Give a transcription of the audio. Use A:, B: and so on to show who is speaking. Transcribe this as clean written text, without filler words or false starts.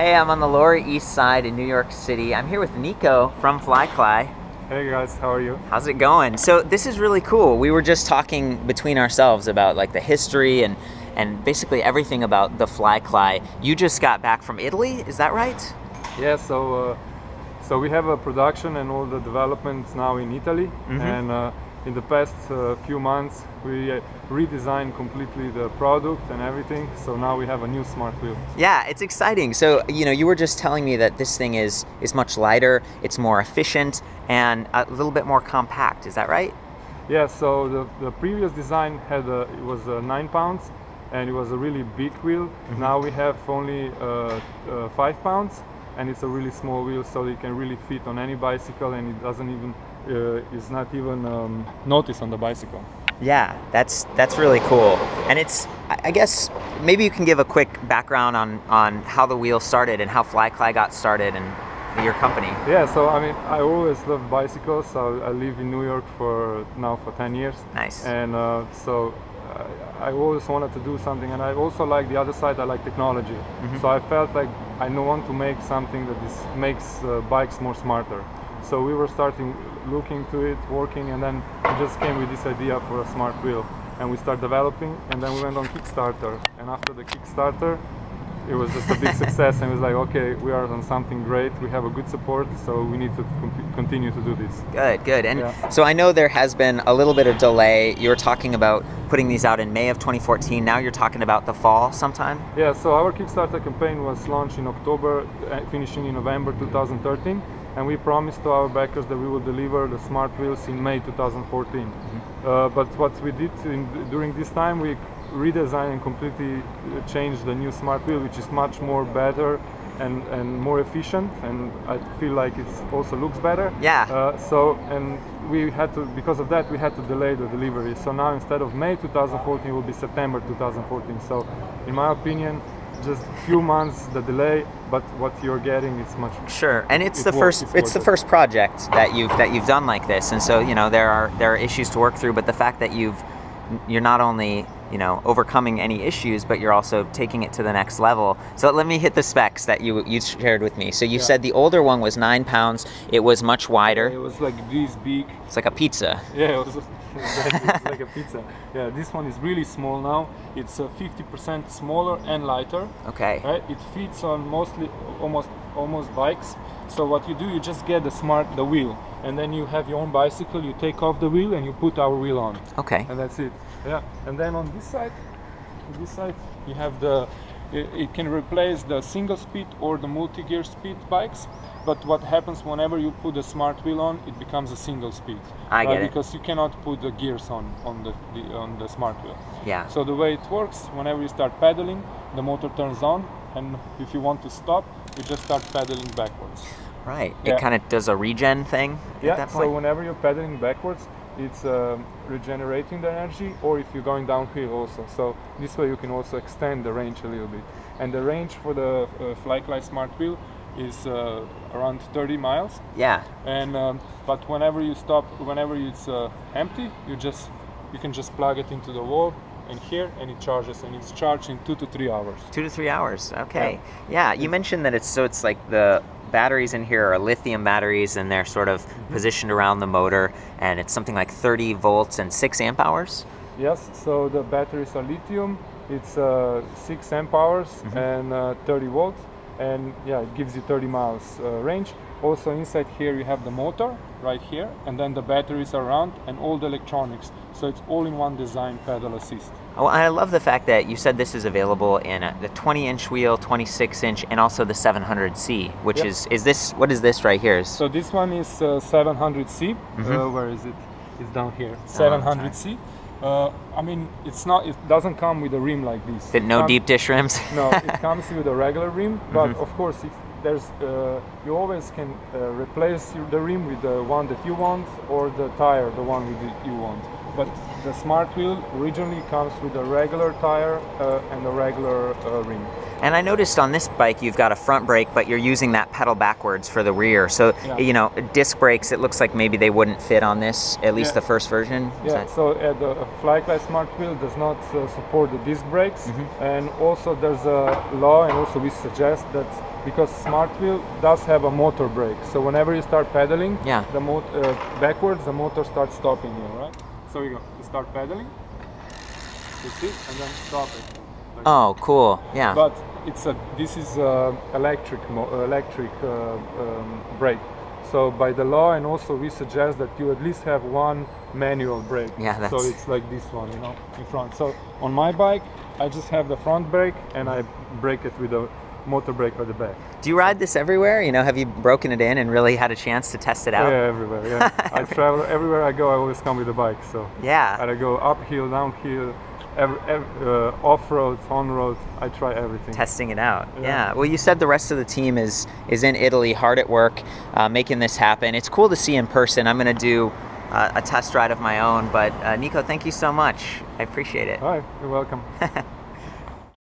A: Hey, I'm on the Lower East Side in New York City. I'm here with Niko from FlyKly.
B: Hey guys, how are you?
A: How's it going? So this is really cool. We were just talking between ourselves about like the history and basically everything about the FlyKly. You just got back from Italy, is that right?
B: Yeah, so we have a production and all the development now in Italy, and in the past few months we redesigned completely the product and everything, so now we have a new smart wheel.
A: Yeah, it's exciting. So, you were just telling me that this thing is much lighter, it's more efficient, and a little bit more compact, is that right?
B: Yeah, so the previous design had it was 9 pounds and it was a really big wheel. Now we have only 5 pounds, and it's a really small wheel, so it can really fit on any bicycle, and it doesn't even is not even noticed on the bicycle.
A: Yeah, that's really cool. And it's, I guess, maybe you can give a quick background on how the wheel started and how FlyKly got started and your company.
B: Yeah, so I mean, I always loved bicycles. So I live in New York for 10 years.
A: Nice.
B: And I always wanted to do something, and I also like the other side. I like technology. So I felt like I want to make something that makes bikes more smarter. So we were starting looking to it, working, and then we just came with this idea for a smart wheel, and we started developing, and then we went on Kickstarter, and after the Kickstarter it was just a big success, and it was like, okay, we are on something great, we have a good support, so we need to continue to do this.
A: Good. And so I know there has been a little bit of delay. You were talking about putting these out in May of 2014. Now you're talking about the fall sometime?
B: Yeah, so our Kickstarter campaign was launched in October, finishing in November 2013. And we promised to our backers that we will deliver the smart wheels in May 2014. But what we did during this time, we redesigned and completely changed the new smart wheel, which is much more better and more efficient, and I feel like it also looks better.
A: Yeah.
B: And we had to, because of that, we had to delay the delivery. So now instead of May 2014, it will be September 2014. So in my opinion, just a few months the delay, but what you're getting is much
A: sure. And it's the first project that you've done like this, and so there are issues to work through, but the fact that you're not only overcoming any issues, but you're also taking it to the next level. So let me hit the specs that you shared with me. So you said the older one was 9 pounds. It was much wider.
B: It was like this big.
A: It's like a pizza.
B: Yeah, it was like a pizza. Yeah, this one is really small now. It's 50% smaller and lighter.
A: Okay.
B: Right? It fits on almost bikes. So what you do, you just get the wheel, and then you have your own bicycle. You take off the wheel and you put our wheel on.
A: Okay.
B: And that's it. Yeah. And then on this side, you have it can replace the single speed or the multi-gear speed bikes. But what happens whenever you put the smart wheel on, it becomes a single speed.
A: I get it.
B: Because you cannot put the gears on the smart wheel.
A: Yeah.
B: So the way it works, whenever you start pedaling, the motor turns on, and if you want to stop, you just start pedaling backwards.
A: Right.
B: Yeah.
A: It kind of does a regen thing at that point?
B: So whenever you're pedaling backwards, it's regenerating the energy, or if you're going downhill also. So this way you can also extend the range a little bit. And the range for the FlyKly smart wheel is around 30 miles.
A: Yeah.
B: And but whenever you stop, whenever it's empty, you can just plug it into the wall and it charges, and it's charged in 2 to 3 hours.
A: 2 to 3 hours. Okay. Yeah. You mentioned that it's like the batteries in here are lithium batteries, and they're sort of positioned around the motor, and it's something like 30 volts and 6 amp hours.
B: Yes. So the batteries are lithium. It's 6 amp hours and 30 volts. And yeah, it gives you 30 miles range. Also inside here you have the motor right here, and then the batteries are around and all the electronics. So it's all in one design, pedal assist.
A: Oh, I love the fact that you said this is available in the 20-inch wheel, 26-inch, and also the 700C, which is this, what is this right here?
B: So this one is 700C. Where is it? It's down here. 700C. I mean, it doesn't come with a rim like this.
A: No deep dish rims?
B: No, it comes with a regular rim, but of course, if there's, you always can replace the rim with the one that you want, or the tire, the one you want. but the smart wheel originally comes with a regular tire and a regular rim.
A: And I noticed on this bike you've got a front brake, but you're using that pedal backwards for the rear. So, you know, disc brakes, it looks like maybe they wouldn't fit on this, at least the first version.
B: Yeah, so the FlyKly smart wheel does not support the disc brakes. And also there's a law, and also we suggest that because smart wheel does have a motor brake. So whenever you start pedaling, the backwards, the motor starts stopping you, right? So you start pedaling, you see, and then stop it. Like
A: oh, cool, yeah.
B: But this is electric brake. So by the law, and also we suggest that you at least have one manual brake.
A: Yeah,
B: so it's like this one, you know, in front. So on my bike, I just have the front brake and I brake it with a motor brake at the back.
A: Do you ride this everywhere? You know, have you broken it in and really had a chance to test it out?
B: Yeah, everywhere. Yeah, I travel everywhere I go. I always come with a bike. So
A: yeah,
B: and I go uphill, downhill, off-road, on-road. I try everything.
A: Testing it out. Yeah. Well, you said the rest of the team is in Italy, hard at work, making this happen. It's cool to see in person. I'm going to do a test ride of my own. But Niko, thank you so much. I appreciate it.
B: All right, you're welcome.